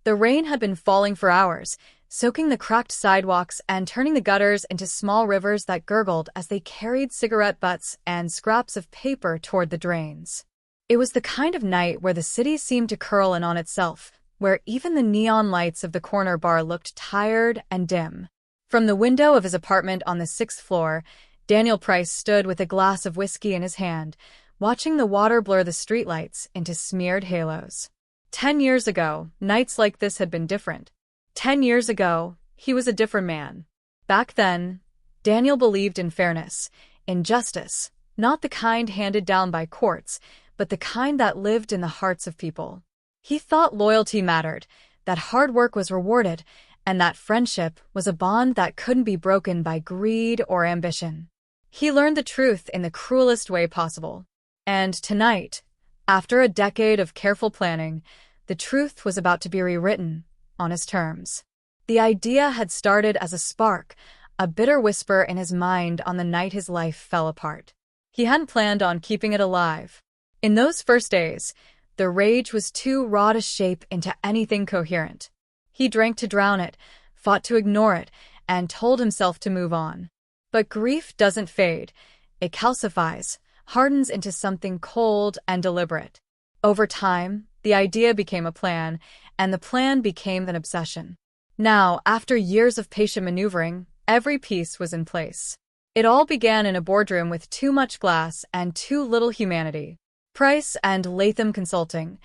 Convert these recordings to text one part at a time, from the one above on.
The rain had been falling for hours, soaking the cracked sidewalks and turning the gutters into small rivers that gurgled as they carried cigarette butts and scraps of paper toward the drains. It was the kind of night where the city seemed to curl in on itself, where even the neon lights of the corner bar looked tired and dim. From the window of his apartment on the 6th floor, Daniel Price stood with a glass of whiskey in his hand, watching the water blur the streetlights into smeared halos. 10 years ago, nights like this had been different. 10 years ago, he was a different man. Back then, Daniel believed in fairness, in justice, not the kind handed down by courts, but the kind that lived in the hearts of people. He thought loyalty mattered, that hard work was rewarded, and that friendship was a bond that couldn't be broken by greed or ambition. He learned the truth in the cruelest way possible. And tonight, after a decade of careful planning, the truth was about to be rewritten on his terms. The idea had started as a spark, a bitter whisper in his mind on the night his life fell apart. He hadn't planned on keeping it alive. In those first days, the rage was too raw to shape into anything coherent. He drank to drown it, fought to ignore it, and told himself to move on. But grief doesn't fade. It calcifies, hardens into something cold and deliberate. Over time, the idea became a plan, and the plan became an obsession. Now, after years of patient maneuvering, every piece was in place. It all began in a boardroom with too much glass and too little humanity. Price and Latham Consulting,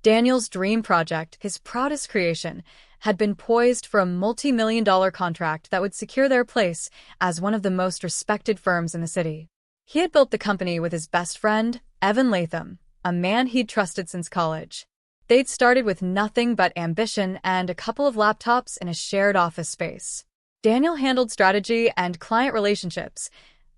Daniel's dream project, his proudest creation, had been poised for a multi-million-dollar contract that would secure their place as one of the most respected firms in the city. He had built the company with his best friend, Evan Latham, a man he'd trusted since college. They'd started with nothing but ambition and a couple of laptops in a shared office space. Daniel handled strategy and client relationships.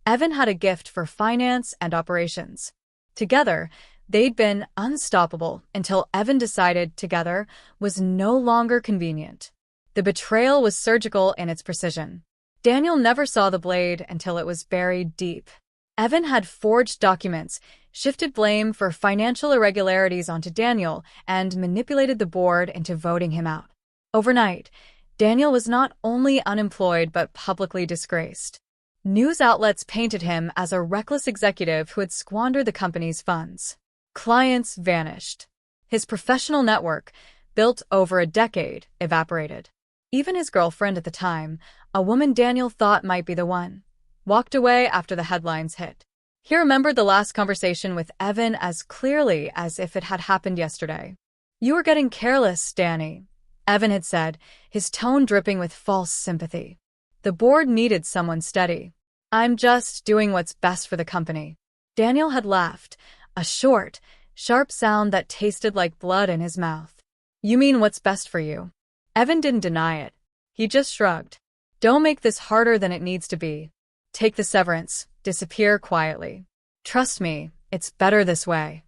Evan had a gift for finance and operations. Together, they'd been unstoppable until Evan decided together was no longer convenient. The betrayal was surgical in its precision. Daniel never saw the blade until it was buried deep. Evan had forged documents, shifted blame for financial irregularities onto Daniel, and manipulated the board into voting him out. Overnight, Daniel was not only unemployed but publicly disgraced. News outlets painted him as a reckless executive who had squandered the company's funds. Clients vanished. His professional network, built over a decade, evaporated. Even his girlfriend at the time, a woman Daniel thought might be the one, walked away after the headlines hit. He remembered the last conversation with Evan as clearly as if it had happened yesterday. "You were getting careless, Danny," Evan had said, his tone dripping with false sympathy. "The board needed someone steady. I'm just doing what's best for the company." Daniel had laughed, a short, sharp sound that tasted like blood in his mouth. "You mean what's best for you?" Evan didn't deny it. He just shrugged. "Don't make this harder than it needs to be. Take the severance, disappear quietly. Trust me, it's better this way."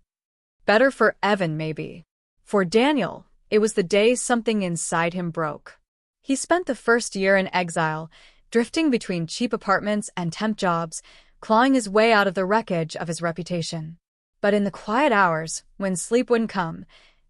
Better for Evan, maybe. For Daniel, it was the day something inside him broke. He spent the first year in exile, drifting between cheap apartments and temp jobs, clawing his way out of the wreckage of his reputation. But in the quiet hours, when sleep wouldn't come,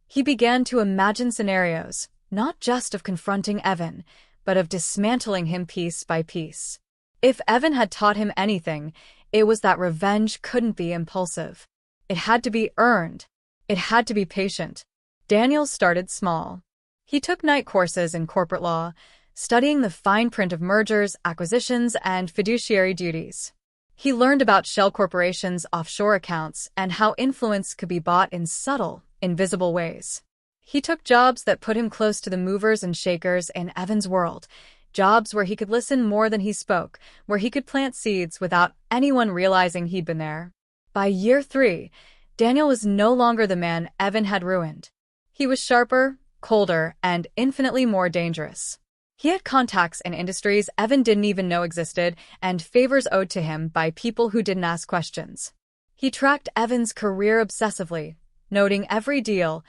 he began to imagine scenarios, not just of confronting Evan, but of dismantling him piece by piece. If Evan had taught him anything, it was that revenge couldn't be impulsive. It had to be earned. It had to be patient. Daniel started small. He took night courses in corporate law, studying the fine print of mergers, acquisitions, and fiduciary duties. He learned about shell corporations' offshore accounts and how influence could be bought in subtle, invisible ways. He took jobs that put him close to the movers and shakers in Evan's world, jobs where he could listen more than he spoke, where he could plant seeds without anyone realizing he'd been there. By year 3, Daniel was no longer the man Evan had ruined. He was sharper, colder, and infinitely more dangerous. He had contacts in industries Evan didn't even know existed and favors owed to him by people who didn't ask questions. He tracked Evan's career obsessively, noting every deal,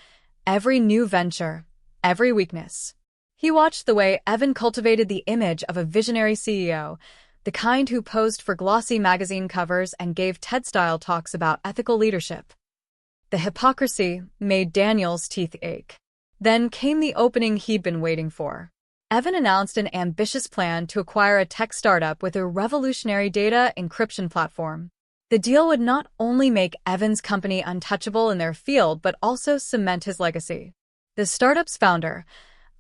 every new venture, every weakness. He watched the way Evan cultivated the image of a visionary CEO, the kind who posed for glossy magazine covers and gave TED-style talks about ethical leadership. The hypocrisy made Daniel's teeth ache. Then came the opening he'd been waiting for. Evan announced an ambitious plan to acquire a tech startup with a revolutionary data encryption platform. The deal would not only make Evan's company untouchable in their field but also cement his legacy. The startup's founder,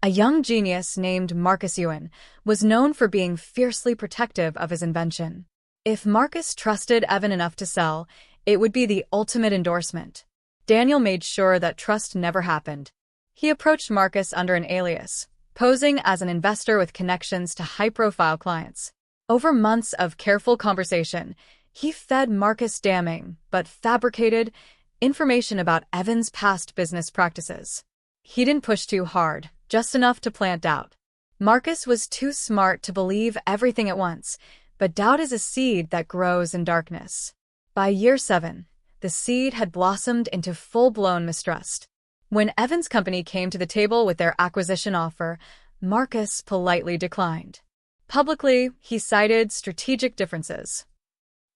a young genius named Marcus Ewan, was known for being fiercely protective of his invention. If Marcus trusted Evan enough to sell, it would be the ultimate endorsement. Daniel made sure that trust never happened. He approached Marcus under an alias, posing as an investor with connections to high-profile clients. Over months of careful conversation, he fed Marcus damning, but fabricated, information about Evan's past business practices. He didn't push too hard, just enough to plant doubt. Marcus was too smart to believe everything at once, but doubt is a seed that grows in darkness. By year 7, the seed had blossomed into full-blown mistrust. When Evan's company came to the table with their acquisition offer, Marcus politely declined. Publicly, he cited strategic differences.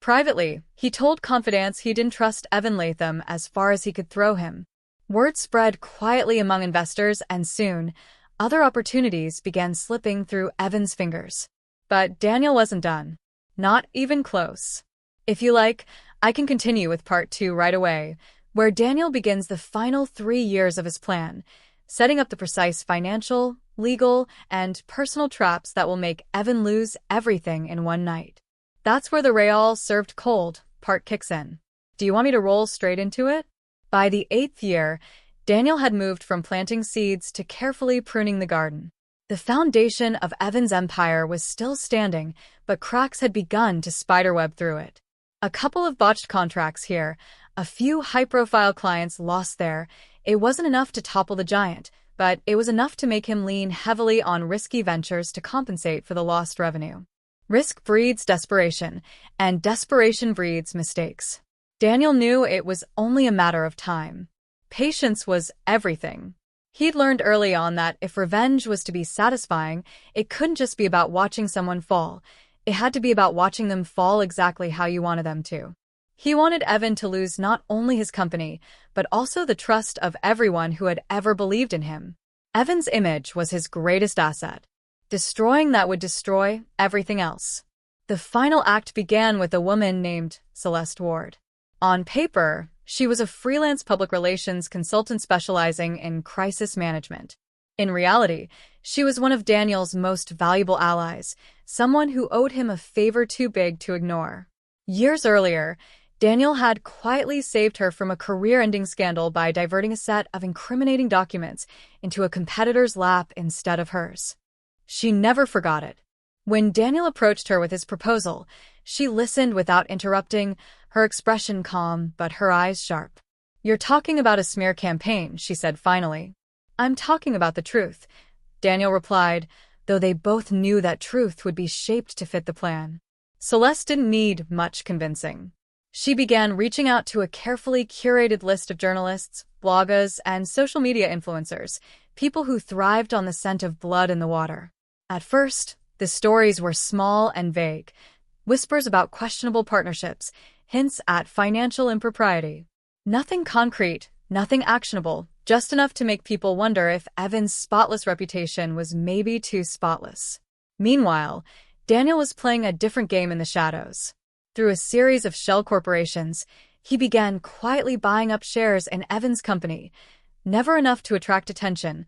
Privately, he told confidants he didn't trust Evan Latham as far as he could throw him. Word spread quietly among investors, and soon, other opportunities began slipping through Evan's fingers. But Daniel wasn't done. Not even close. If you like, I can continue with part 2 right away, where Daniel begins the final 3 years of his plan, setting up the precise financial, legal, and personal traps that will make Evan lose everything in one night. That's where the Real served cold part kicks in. Do you want me to roll straight into it? By the 8th year, Daniel had moved from planting seeds to carefully pruning the garden. The foundation of Evan's empire was still standing, but cracks had begun to spiderweb through it. A couple of botched contracts here, a few high-profile clients lost there. It wasn't enough to topple the giant, but it was enough to make him lean heavily on risky ventures to compensate for the lost revenue. Risk breeds desperation, and desperation breeds mistakes. Daniel knew it was only a matter of time. Patience was everything. He'd learned early on that if revenge was to be satisfying, it couldn't just be about watching someone fall. It had to be about watching them fall exactly how you wanted them to. He wanted Evan to lose not only his company, but also the trust of everyone who had ever believed in him. Evan's image was his greatest asset. Destroying that would destroy everything else. The final act began with a woman named Celeste Ward. On paper, she was a freelance public relations consultant specializing in crisis management. In reality, she was one of Daniel's most valuable allies, someone who owed him a favor too big to ignore. Years earlier, Daniel had quietly saved her from a career-ending scandal by diverting a set of incriminating documents into a competitor's lap instead of hers. She never forgot it. When Daniel approached her with his proposal, she listened without interrupting, her expression calm but her eyes sharp. "You're talking about a smear campaign," she said finally. "I'm talking about the truth," Daniel replied, though they both knew that truth would be shaped to fit the plan. Celeste didn't need much convincing. She began reaching out to a carefully curated list of journalists, bloggers, and social media influencers, people who thrived on the scent of blood in the water. At first, the stories were small and vague, whispers about questionable partnerships, hints at financial impropriety. Nothing concrete, nothing actionable, just enough to make people wonder if Evan's spotless reputation was maybe too spotless. Meanwhile, Daniel was playing a different game in the shadows. Through a series of shell corporations, he began quietly buying up shares in Evan's company, never enough to attract attention,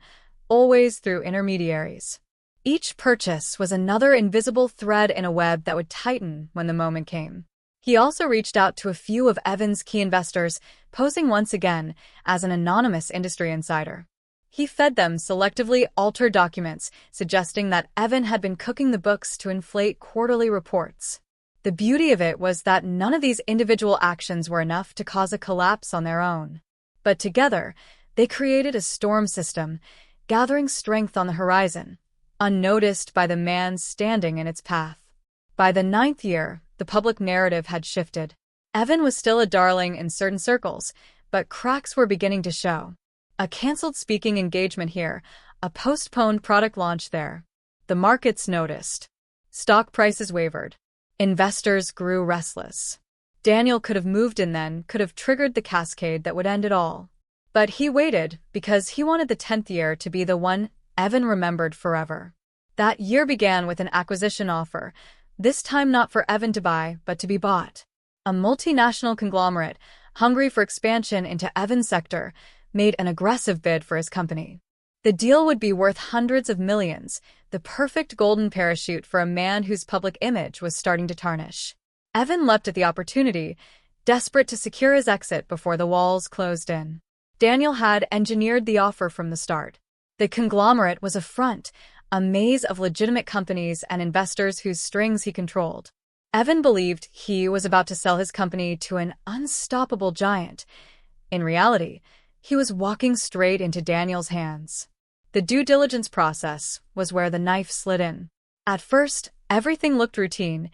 always through intermediaries. Each purchase was another invisible thread in a web that would tighten when the moment came. He also reached out to a few of Evan's key investors, posing once again as an anonymous industry insider. He fed them selectively altered documents, suggesting that Evan had been cooking the books to inflate quarterly reports. The beauty of it was that none of these individual actions were enough to cause a collapse on their own. But together, they created a storm system, gathering strength on the horizon, unnoticed by the man standing in its path. By the 9th year, the public narrative had shifted. Evan was still a darling in certain circles, but cracks were beginning to show. A canceled speaking engagement here, a postponed product launch there. The markets noticed. Stock prices wavered. Investors grew restless. Daniel could have moved in then, could have triggered the cascade that would end it all. But he waited because he wanted the 10th year to be the one Evan remembered forever. That year began with an acquisition offer, this time not for Evan to buy, but to be bought. A multinational conglomerate, hungry for expansion into Evan's sector, made an aggressive bid for his company. The deal would be worth hundreds of millions, the perfect golden parachute for a man whose public image was starting to tarnish. Evan leapt at the opportunity, desperate to secure his exit before the walls closed in. Daniel had engineered the offer from the start. The conglomerate was a front, a maze of legitimate companies and investors whose strings he controlled. Evan believed he was about to sell his company to an unstoppable giant. In reality, he was walking straight into Daniel's hands. The due diligence process was where the knife slid in. At first, everything looked routine.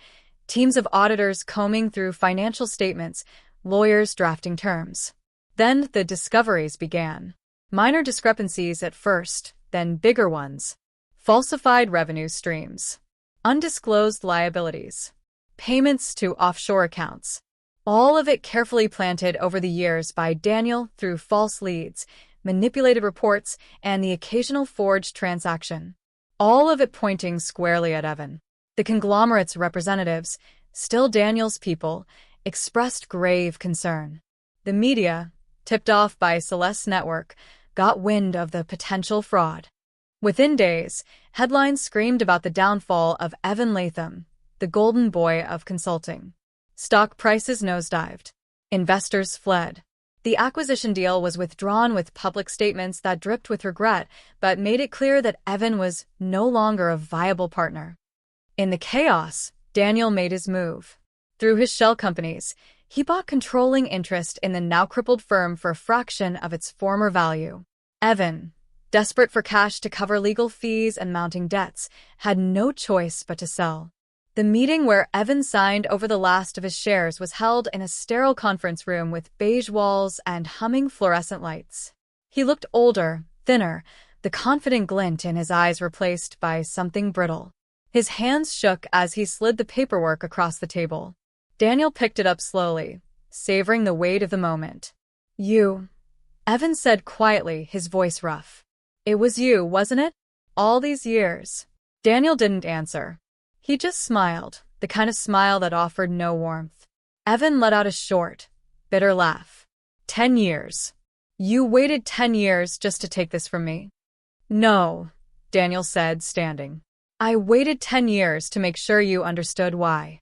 Teams of auditors combing through financial statements, lawyers drafting terms. Then the discoveries began. Minor discrepancies at first, then bigger ones. Falsified revenue streams. Undisclosed liabilities. Payments to offshore accounts. All of it carefully planted over the years by Daniel through false leads, manipulated reports, and the occasional forged transaction. All of it pointing squarely at Evan. The conglomerate's representatives, still Daniel's people, expressed grave concern. The media, tipped off by Celeste's network, got wind of the potential fraud. Within days, headlines screamed about the downfall of Evan Latham, the golden boy of consulting. Stock prices nosedived. Investors fled. The acquisition deal was withdrawn with public statements that dripped with regret, but made it clear that Evan was no longer a viable partner. In the chaos, Daniel made his move. Through his shell companies, he bought controlling interest in the now crippled firm for a fraction of its former value. Evan, desperate for cash to cover legal fees and mounting debts, had no choice but to sell. The meeting where Evan signed over the last of his shares was held in a sterile conference room with beige walls and humming fluorescent lights. He looked older, thinner, the confident glint in his eyes replaced by something brittle. His hands shook as he slid the paperwork across the table. Daniel picked it up slowly, savoring the weight of the moment. "You," Evan said quietly, his voice rough. "It was you, wasn't it? All these years." Daniel didn't answer. He just smiled, the kind of smile that offered no warmth. Evan let out a short, bitter laugh. 10 years. You waited 10 years just to take this from me? No, Daniel said, standing. I waited 10 years to make sure you understood why.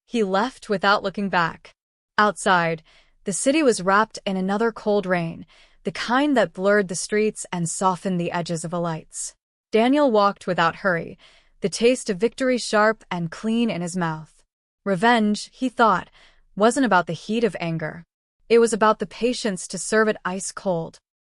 He left without looking back. Outside, the city was wrapped in another cold rain, the kind that blurred the streets and softened the edges of the lights. Daniel walked without hurry, the taste of victory sharp and clean in his mouth. Revenge, he thought, wasn't about the heat of anger. It was about the patience to serve it ice cold.